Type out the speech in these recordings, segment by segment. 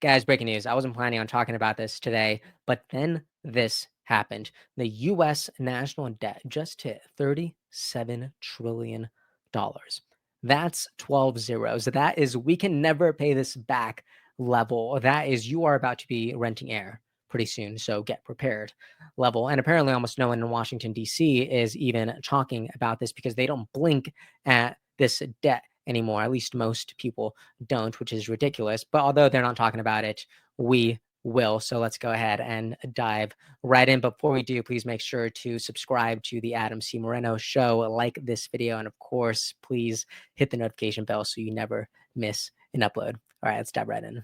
Guys, breaking news. I wasn't planning on talking about this today, but then this happened. The U.S. national debt just hit $37 trillion. That's 12 zeros. That is, we can never pay this back level. That is, you are about to be renting air pretty soon, so get prepared level. And apparently almost no one in Washington, D.C. is even talking about this because they don't blink at this debt anymore. At least most people don't, which is ridiculous. But although they're not talking about it, we will. So let's go ahead and dive right in. Before we do, please make sure to subscribe to the Adam C. Moreno Show, like this video, and of course, please hit the notification bell so you never miss an upload. All right, let's dive right in.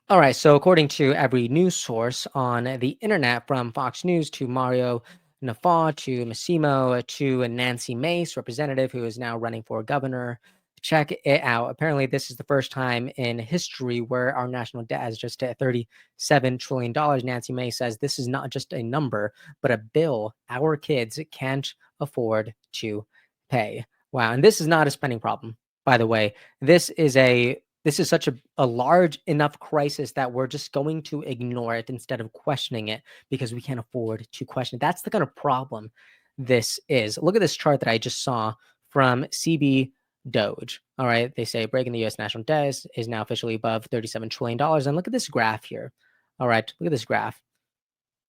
All right, so according to every news source on the internet, from Fox News to Mario Nafa to Massimo to Nancy Mace, representative who is now running for governor, check it out. Apparently, this is the first time in history where our national debt has just hit $37 trillion. Nancy Mace says this is not just a number, but a bill our kids can't afford to pay. Wow, and this is not a spending problem, by the way. This is such a large enough crisis that we're just going to ignore it instead of questioning it because we can't afford to question it. That's the kind of problem this is. Look at this chart that I just saw from CB Doge. All right, they say breaking the U.S. national debt is now officially above $37 trillion. And look at this graph here. All right, look at this graph.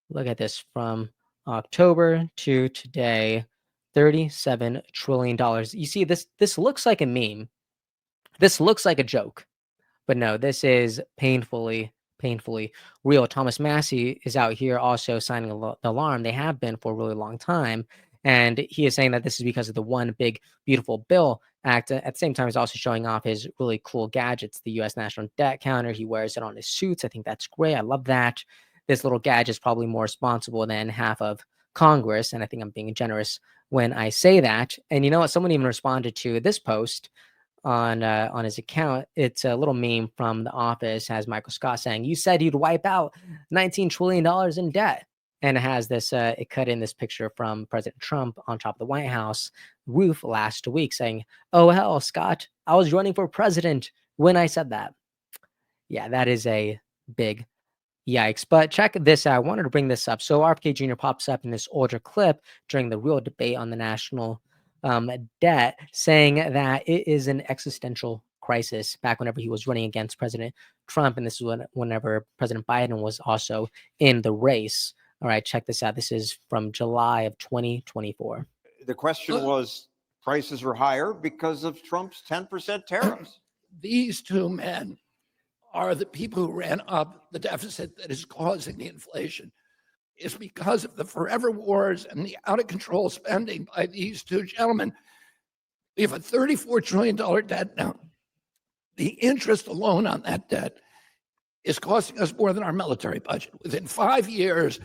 Look at this from October to today, $37 trillion. You see, this looks like a meme. This looks like a joke. But no, this is painfully real. Thomas Massey is out here also signing the alarm. They have been for a really long time. And he is saying that this is because of the One Big Beautiful Bill Act. At the same time, he's also showing off his really cool gadgets, the U.S. national debt counter. He wears it on his suits. I think that's great. I love that. This little gadget is probably more responsible than half of Congress. And I think I'm being generous when I say that. And you know what? Someone even responded to this post on his account. It's a little meme from The Office, has Michael Scott saying, "You said you'd wipe out $19 trillion in debt." And it has this, it cut in this picture from President Trump on top of the White House roof last week saying, "Oh, hell, Scott, I was running for president when I said that." Yeah, that is a big yikes. But check this out. I wanted to bring this up. So RFK Jr. pops up in this older clip during the real debate on the national debt, saying that it is an existential crisis back whenever he was running against President Trump. And this is whenever President Biden was also in the race. All right, check this out. This is from July of 2024. The question was, prices are higher because of Trump's 10% tariffs. These two men are the people who ran up the deficit that is causing the inflation. It's because of the forever wars and the out of control spending by these two gentlemen. We have a $34 trillion debt now. The interest alone on that debt is costing us more than our military budget. Within 5 years,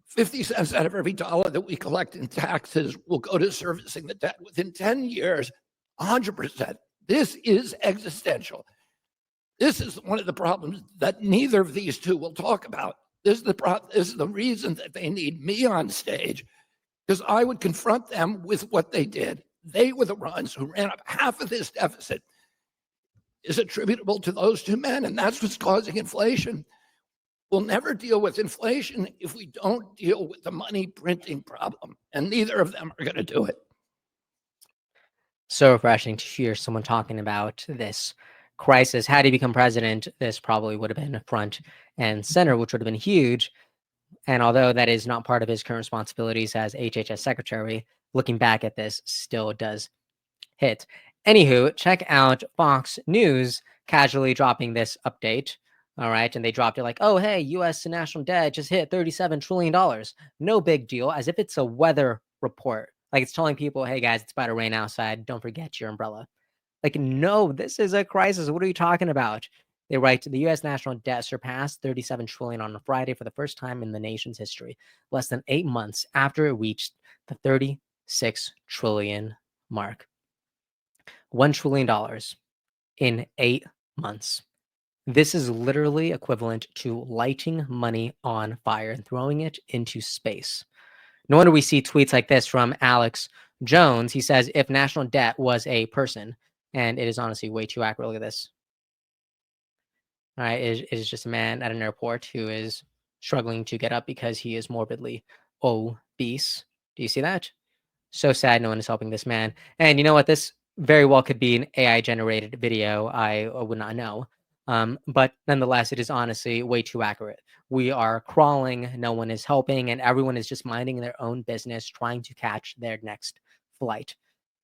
50 cents out of every dollar that we collect in taxes will go to servicing the debt. Within 10 years, 100%. This is existential. This is one of the problems that neither of these two will talk about. This is the reason that they need me on stage, because I would confront them with what they did. They were the ones who ran up half of this deficit. Is attributable to those two men, and that's what's causing inflation. We'll never deal with inflation if we don't deal with the money printing problem, and neither of them are going to do it. So refreshing to hear someone talking about this crisis. Had he become president, this probably would have been front and center, which would have been huge. And although that is not part of his current responsibilities as HHS secretary, looking back at this still does hit. Anywho, check out Fox News casually dropping this update. All right. And they dropped it like, "Oh, hey, U.S. national debt just hit $37 trillion. No big deal," as if it's a weather report. Like it's telling people, "Hey, guys, it's about to rain outside. Don't forget your umbrella." Like, no, this is a crisis. What are you talking about? They write, the U.S. national debt surpassed $37 trillion on a Friday for the first time in the nation's history, less than 8 months after it reached the $36 trillion mark. $1 trillion in 8 months. This is literally equivalent to lighting money on fire and throwing it into space. No wonder we see tweets like this from Alex Jones. He says, if national debt was a person, And it is honestly way too accurate. Look at this. All right, it is just a man at an airport who is struggling to get up because he is morbidly obese. Do you see that? So sad no one is helping this man. And you know what? This very well could be an AI generated video. I would not know. But nonetheless, it is honestly way too accurate. We are crawling, no one is helping, and everyone is just minding their own business, trying to catch their next flight.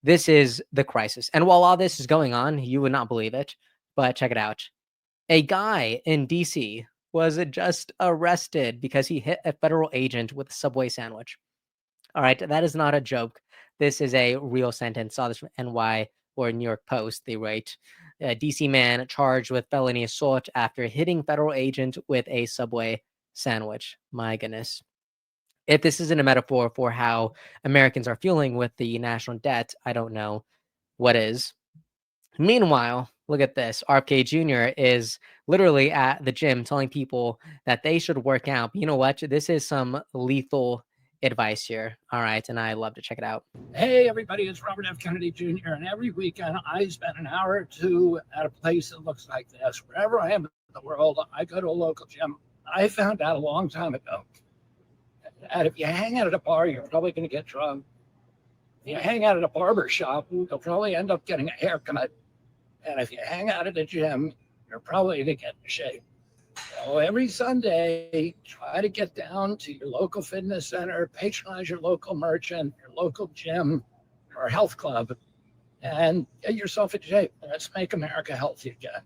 This is the crisis. And while all this is going on, you would not believe it, but check it out. A guy in DC was just arrested because he hit a federal agent with a Subway sandwich. All right, that is not a joke. This is a real sentence. Saw this from NY or New York Post. They write, a DC man charged with felony assault after hitting federal agent with a Subway sandwich. My goodness. If this isn't a metaphor for how Americans are feeling with the national debt, I don't know what is. Meanwhile, look at this. RFK Jr. is literally at the gym telling people that they should work out. But you know what? This is some lethal advice here. All right. And I love to check it out. Hey, everybody, it's Robert F. Kennedy Jr. And every weekend I spend an hour or two at a place that looks like this. Wherever I am in the world, I go to a local gym. I found out a long time ago that if you hang out at a bar, you're probably going to get drunk. If you hang out at a barber shop, you'll probably end up getting a haircut. And if you hang out at a gym, you're probably going to get in shape. So every Sunday, try to get down to your local fitness center, patronize your local merchant, your local gym, or health club, and get yourself in shape. Let's make America healthy again.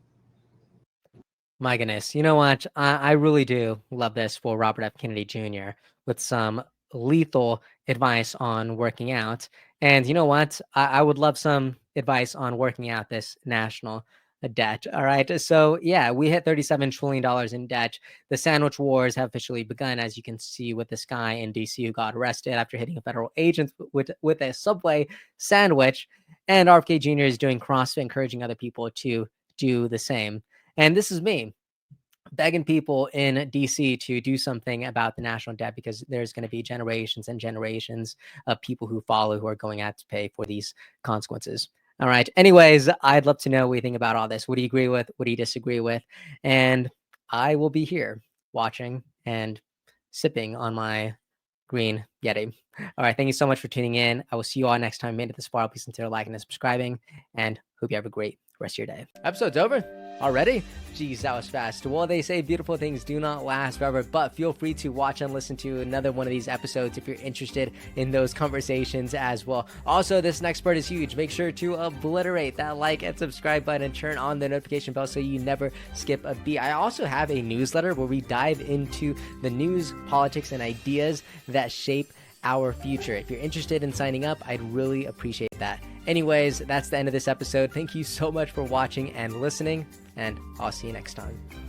My goodness. You know what? I really do love this for Robert F. Kennedy Jr. with some lethal advice on working out. And you know what? I would love some advice on working out this national debt. All right. So, yeah, we hit $37 trillion in debt. The sandwich wars have officially begun, as you can see with this guy in DC who got arrested after hitting a federal agent with a Subway sandwich. And RFK Jr. is doing CrossFit, encouraging other people to do the same. And this is me begging people in DC to do something about the national debt, because there's going to be generations and generations of people who follow who are going to have to pay for these consequences. All right. Anyways, I'd love to know what you think about all this. What do you agree with? What do you disagree with? And I will be here watching and sipping on my green Yeti. All right. Thank you so much for tuning in. I will see you all next time. Made it this far. Please consider liking and subscribing, and hope you have a great rest of your day. Episode's over already? Geez, that was fast. Well, they say beautiful things do not last forever, but feel free to watch and listen to another one of these episodes if you're interested in those conversations as well. Also, this next part is huge. Make sure to obliterate that like and subscribe button and turn on the notification bell so you never skip a beat. I also have a newsletter where we dive into the news, politics, and ideas that shape our future. If you're interested in signing up, I'd really appreciate that. Anyways, that's the end of this episode. Thank you so much for watching and listening, and I'll see you next time.